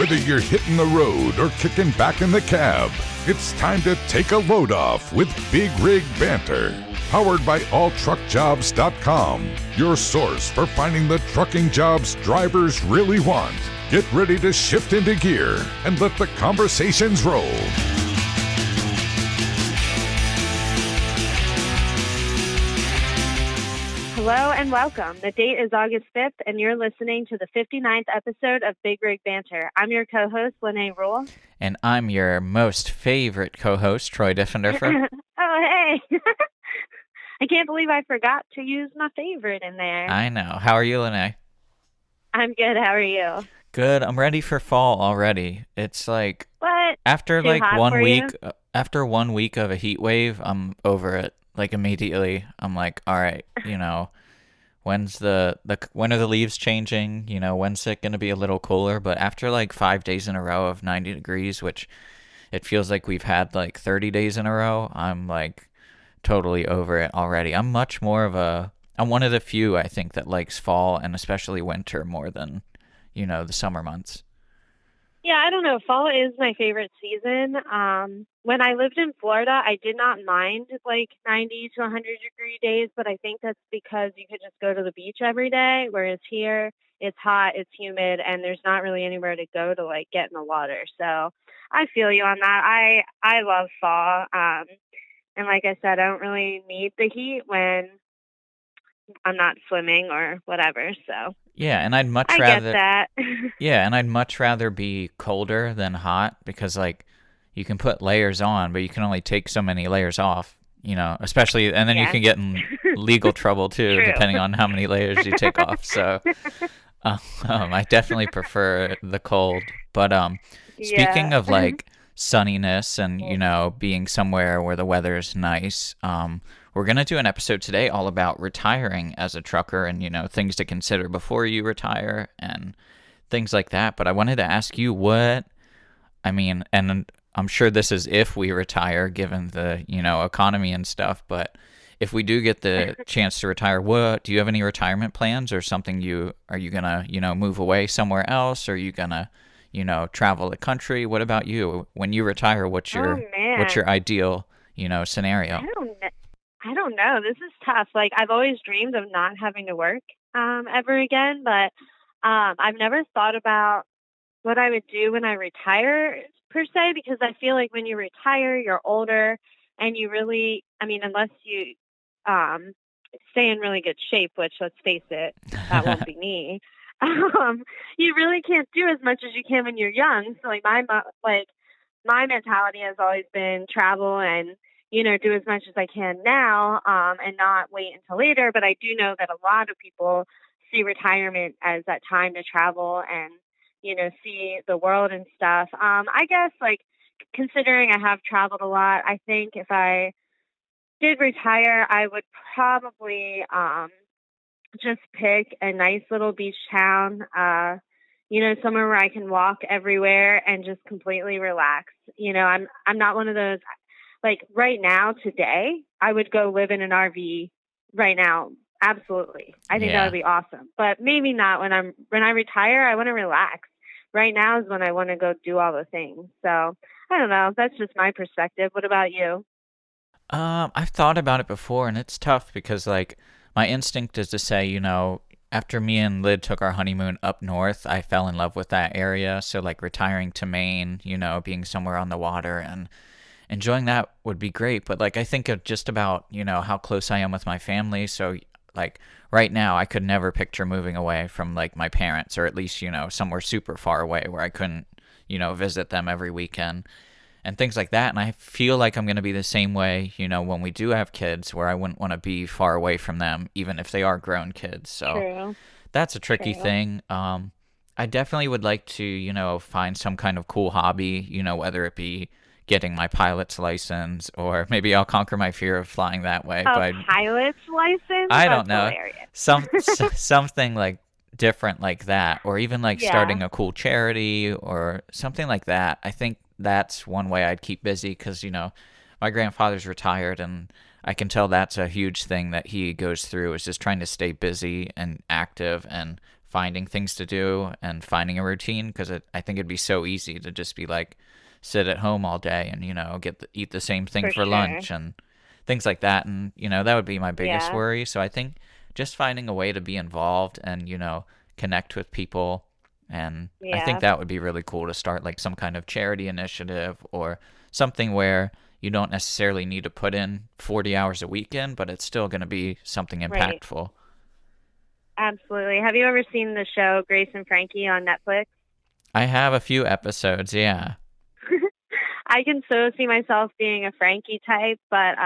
Whether you're hitting the road or kicking back in the cab, it's time to take a load off with Big Rig Banter. Powered by alltruckjobs.com, your source for finding the trucking jobs drivers really want. Get ready to shift into gear and let the conversations roll. Hello and welcome. The date is August 5th, and you're listening to the 59th episode of Big Rig Banter. I'm your co-host, Lenay. And I'm your most favorite co-host, Troy Diffenderfer. Oh, hey. I can't believe I forgot to use my favorite in there. I know. How are you, Lenay? I'm good. How are you? Good. I'm ready for fall already. It's like what? After Too like hot 1 for week, you? After 1 week of a heat wave, I'm over it. Like immediately, I'm like, all right, when are the leaves changing? When's it gonna be a little cooler? But after like 5 days in a row of 90 degrees, which it feels like we've had like 30 days in a row, I'm like totally over it already. I'm one of the few, I think, that likes fall and especially winter more than, the summer months. Yeah, I don't know. Fall is my favorite season. When I lived in Florida, I did not mind like 90 to 100-degree days, but I think that's because you could just go to the beach every day, whereas here it's hot, it's humid, and there's not really anywhere to go to like get in the water. So I feel you on that. I love fall. And like I said, I don't really need the heat when I'm not swimming or whatever. So yeah, and I'd much I rather get that. yeah, and I'd much rather be colder than hot because like you can put layers on, but you can only take so many layers off, especially, and then you Yeah. can get in legal trouble too, True. depending on how many layers you take off. So I definitely prefer the cold. But speaking Yeah. of like sunniness and, being somewhere where the weather's nice, we're going to do an episode today all about retiring as a trucker and, things to consider before you retire and things like that. But I wanted to ask you and I'm sure this is if we retire, given the, economy and stuff. But if we do get the chance to retire, do you have any retirement plans or something are you going to, move away somewhere else? Or are you going to, travel the country? What about you? When you retire, what's your ideal, scenario? I don't know. This is tough. Like, I've always dreamed of not having to work ever again, but I've never thought about what I would do when I retire per se, because I feel like when you retire, you're older and you really, unless you stay in really good shape, which let's face it, that won't be me. You really can't do as much as you can when you're young. So like my mentality has always been travel and, do as much as I can now and not wait until later. But I do know that a lot of people see retirement as that time to travel and, see the world and stuff. I guess like considering I have traveled a lot, I think if I did retire, I would probably just pick a nice little beach town, somewhere where I can walk everywhere and just completely relax. I'm not one of those, like right now, today, I would go live in an RV right now. Absolutely. I think that would be awesome. But maybe not when I retire, I want to relax. Right now is when I want to go do all the things. So I don't know. That's just my perspective. What about you? I've thought about it before, and it's tough because, like, my instinct is to say, after me and Lyd took our honeymoon up north, I fell in love with that area. So, like, retiring to Maine, being somewhere on the water and enjoying that would be great. But, like, I think of just about, how close I am with my family. So, like, right now, I could never picture moving away from, like, my parents, or at least, somewhere super far away where I couldn't, visit them every weekend and things like that. And I feel like I'm going to be the same way, when we do have kids, where I wouldn't want to be far away from them, even if they are grown kids. So True. that's a tricky thing. I definitely would like to, find some kind of cool hobby, whether it be getting my pilot's license, or maybe I'll conquer my fear of flying that way. A pilot's license? I don't know. Hilarious. Something like different like that, or even like starting a cool charity or something like that. I think that's one way I'd keep busy because, my grandfather's retired and I can tell that's a huge thing that he goes through, is just trying to stay busy and active and finding things to do and finding a routine, because I think it'd be so easy to just be like sit at home all day and eat the same thing For for sure. lunch and things like that. And that would be my biggest Yeah. worry. So I think just finding a way to be involved and connect with people. And I think Yeah. that would be really cool to start like some kind of charity initiative or something where you don't necessarily need to put in 40 hours a weekend, but it's still going to be something Right. impactful. Absolutely. Have you ever seen the show Grace and Frankie on Netflix? I have a few episodes, yeah. I can so see myself being a Frankie type, but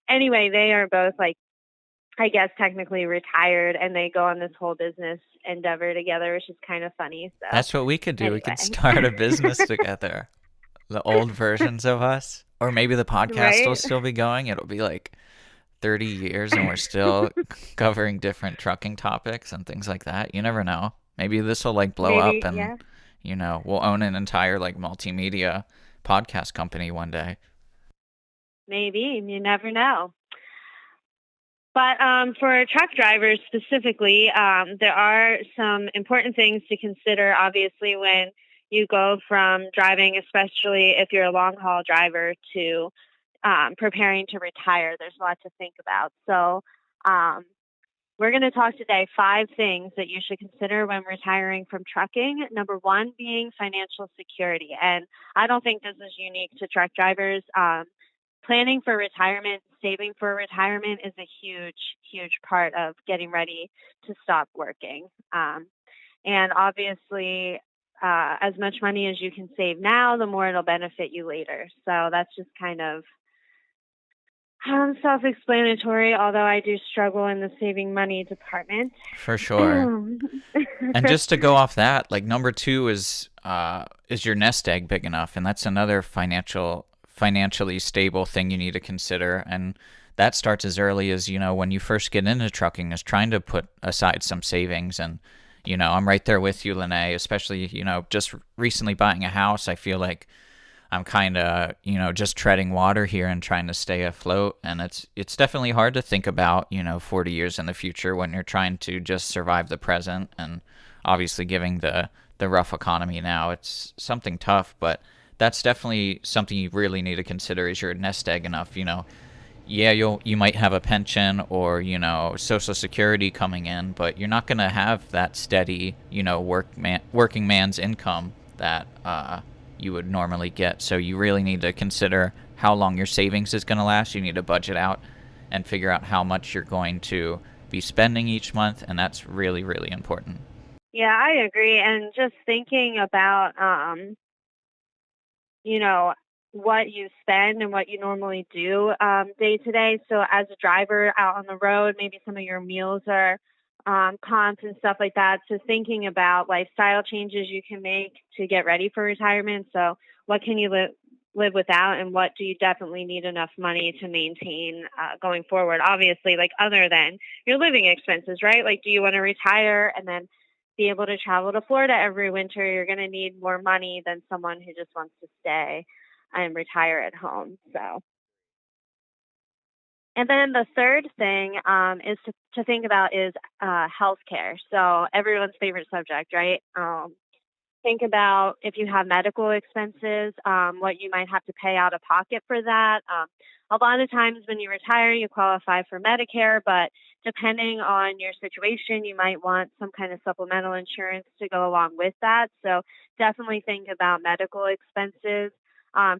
anyway, they are both like, I guess technically retired, and they go on this whole business endeavor together, which is kind of funny. So That's what we could do. We could anyway, start a business together. The old versions of us. Or maybe the podcast will right? still be going. It'll be like 30 years and we're still covering different trucking topics and things like that. You never know. Maybe this will like blow up Maybe, and, yeah, we'll own an entire like multimedia podcast company one day. maybe. You never know. But for truck drivers specifically, there are some important things to consider, obviously, when you go from driving, especially if you're a long haul driver, to preparing to retire. There's a lot to think about. So, um, we're going to talk today 5 things that you should consider when retiring from trucking. Number one being financial security. And I don't think this is unique to truck drivers. Planning for retirement, saving for retirement is a huge, huge part of getting ready to stop working. And obviously, as much money as you can save now, the more it'll benefit you later. So that's just kind of self-explanatory, although I do struggle in the saving money department. For sure. And just to go off that, like number 2 is your nest egg big enough? And that's another financially stable thing you need to consider. And that starts as early as, when you first get into trucking, is trying to put aside some savings. And, I'm right there with you, Lenay, especially, just recently buying a house. I feel like I'm kind of, just treading water here and trying to stay afloat. And it's definitely hard to think about, 40 years in the future when you're trying to just survive the present. And obviously, giving the rough economy now, it's something tough. But that's definitely something you really need to consider. Is your nest egg enough? Yeah, you might have a pension or Social Security coming in, but you're not going to have that steady working man's income that you would normally get. So you really need to consider how long your savings is going to last. You need to budget out and figure out how much you're going to be spending each month, and that's really, really important. Yeah, I agree. And just thinking about, you know, what you spend and what you normally do day to day. So as a driver out on the road, maybe some of your meals are comps and stuff like that. So thinking about lifestyle changes you can make to get ready for retirement. So what can you live without, and what do you definitely need enough money to maintain going forward? Obviously, like other than your living expenses, right? Like, do you want to retire and then be able to travel to Florida every winter? You're going to need more money than someone who just wants to stay and retire at home. So, and then the third thing is to think about is healthcare. So everyone's favorite subject, right? Think about if you have medical expenses, what you might have to pay out of pocket for that. A lot of times when you retire, you qualify for Medicare, but depending on your situation, you might want some kind of supplemental insurance to go along with that. So definitely think about medical expenses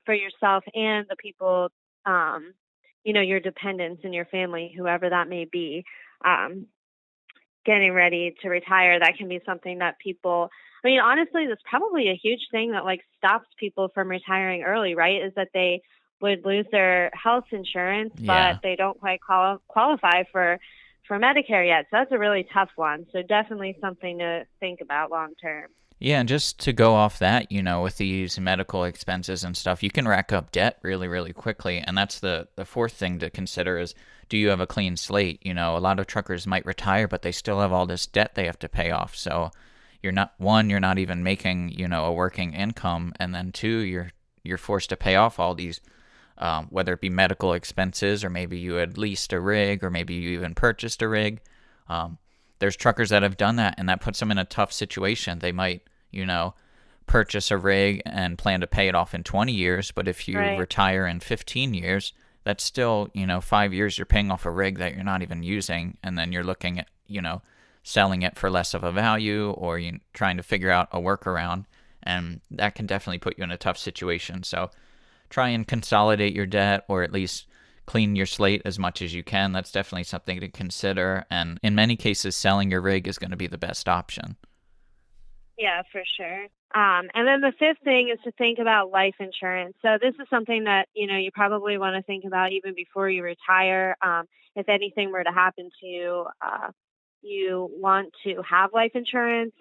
for yourself and the people, your dependents in your family, whoever that may be. Getting ready to retire, that can be something that people, I mean, honestly, that's probably a huge thing that like stops people from retiring early, right? Is that they would lose their health insurance, but Yeah. they don't quite qualify for Medicare yet. So that's a really tough one. So definitely something to think about long term. Yeah, and just to go off that, with these medical expenses and stuff, you can rack up debt really, really quickly. And that's the fourth thing to consider is, do you have a clean slate? A lot of truckers might retire, but they still have all this debt they have to pay off. So you're not even making, a working income. And then 2, you're forced to pay off all these, whether it be medical expenses, or maybe you had leased a rig, or maybe you even purchased a rig. there's truckers that have done that, and that puts them in a tough situation. They might, purchase a rig and plan to pay it off in 20 years, but if you retire in 15 years, that's still, 5 years you're paying off a rig that you're not even using, and then you're looking at, selling it for less of a value, or you trying to figure out a workaround, and that can definitely put you in a tough situation. So try and consolidate your debt, or at least clean your slate as much as you can. That's definitely something to consider, and in many cases, selling your rig is going to be the best option. Yeah, for sure. And then the fifth thing is to think about life insurance. So this is something that, you probably want to think about even before you retire. If anything were to happen to you, you want to have life insurance.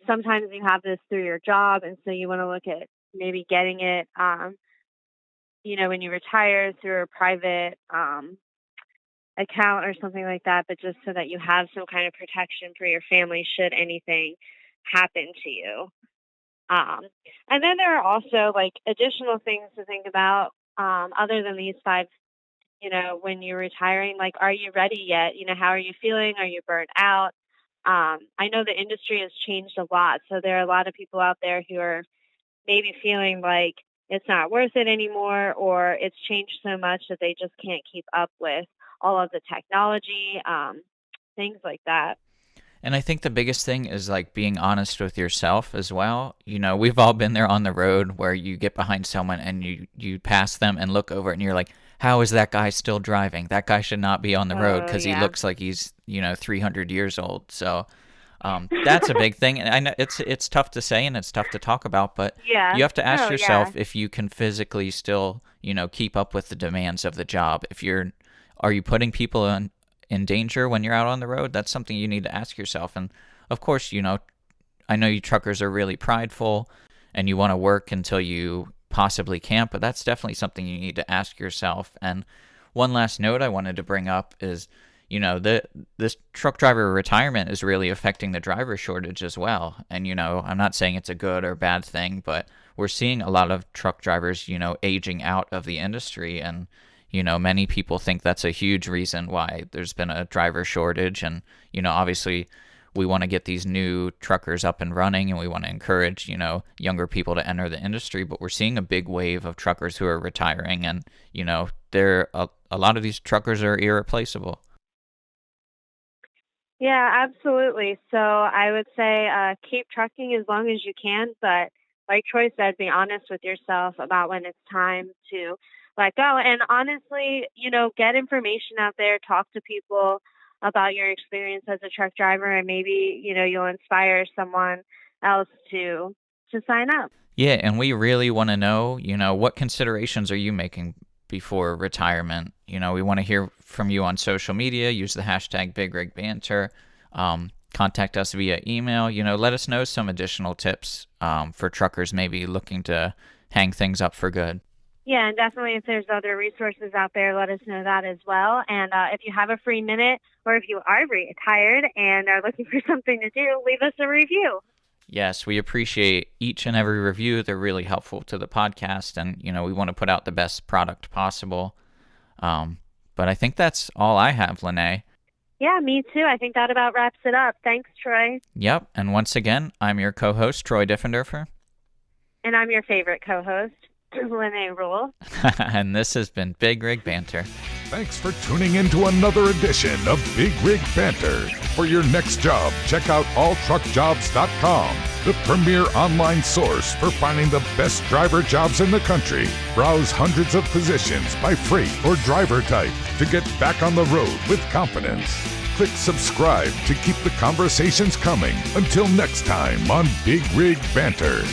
Sometimes you have this through your job, and so you want to look at maybe getting it, when you retire through a private account or something like that, but just so that you have some kind of protection for your family should anything happen to you. And then there are also additional things to think about other than these five, when you're retiring. Are you ready yet? How are you feeling? Are you burnt out? I know the industry has changed a lot, so there are a lot of people out there who are maybe feeling like it's not worth it anymore, or it's changed so much that they just can't keep up with all of the technology, things like that. And I think the biggest thing is being honest with yourself as well. We've all been there on the road where you get behind someone and you pass them and look over it and you're like, how is that guy still driving? That guy should not be on the road because he looks like he's, 300 years old. So that's a big thing. And I know it's tough to say and it's tough to talk about, but you have to ask yourself if you can physically still, keep up with the demands of the job. Are you putting people in danger when you're out on the road? That's something you need to ask yourself. And of course, I know you truckers are really prideful and you want to work until you possibly can't, but that's definitely something you need to ask yourself. And one last note I wanted to bring up is, this truck driver retirement is really affecting the driver shortage as well. And, I'm not saying it's a good or bad thing, but we're seeing a lot of truck drivers, aging out of the industry. And many people think that's a huge reason why there's been a driver shortage. And, obviously we want to get these new truckers up and running and we want to encourage, younger people to enter the industry. But we're seeing a big wave of truckers who are retiring and, a lot of these truckers are irreplaceable. Yeah, absolutely. So I would say keep trucking as long as you can. But like Troy said, be honest with yourself about when it's time to let go. And honestly, get information out there, talk to people about your experience as a truck driver, and maybe, you'll inspire someone else to sign up. Yeah, and we really want to know, what considerations are you making before retirement? We want to hear from you on social media. Use the hashtag Big Rig Banter. Contact us via email. Let us know some additional tips for truckers maybe looking to hang things up for good. Yeah, and definitely if there's other resources out there, let us know that as well. And if you have a free minute, or if you are retired and are looking for something to do, leave us a review. Yes, we appreciate each and every review. They're really helpful to the podcast, and, we want to put out the best product possible. But I think that's all I have, Lenay. Yeah, me too. I think that about wraps it up. Thanks, Troy. Yep, and once again, I'm your co-host, Troy Diffenderfer. And I'm your favorite co-host, Lenay Rule. And this has been Big Rig Banter. Thanks for tuning in to another edition of Big Rig Banter. For your next job, check out alltruckjobs.com, the premier online source for finding the best driver jobs in the country. Browse hundreds of positions by freight or driver type to get back on the road with confidence. Click subscribe to keep the conversations coming. Until next time on Big Rig Banter.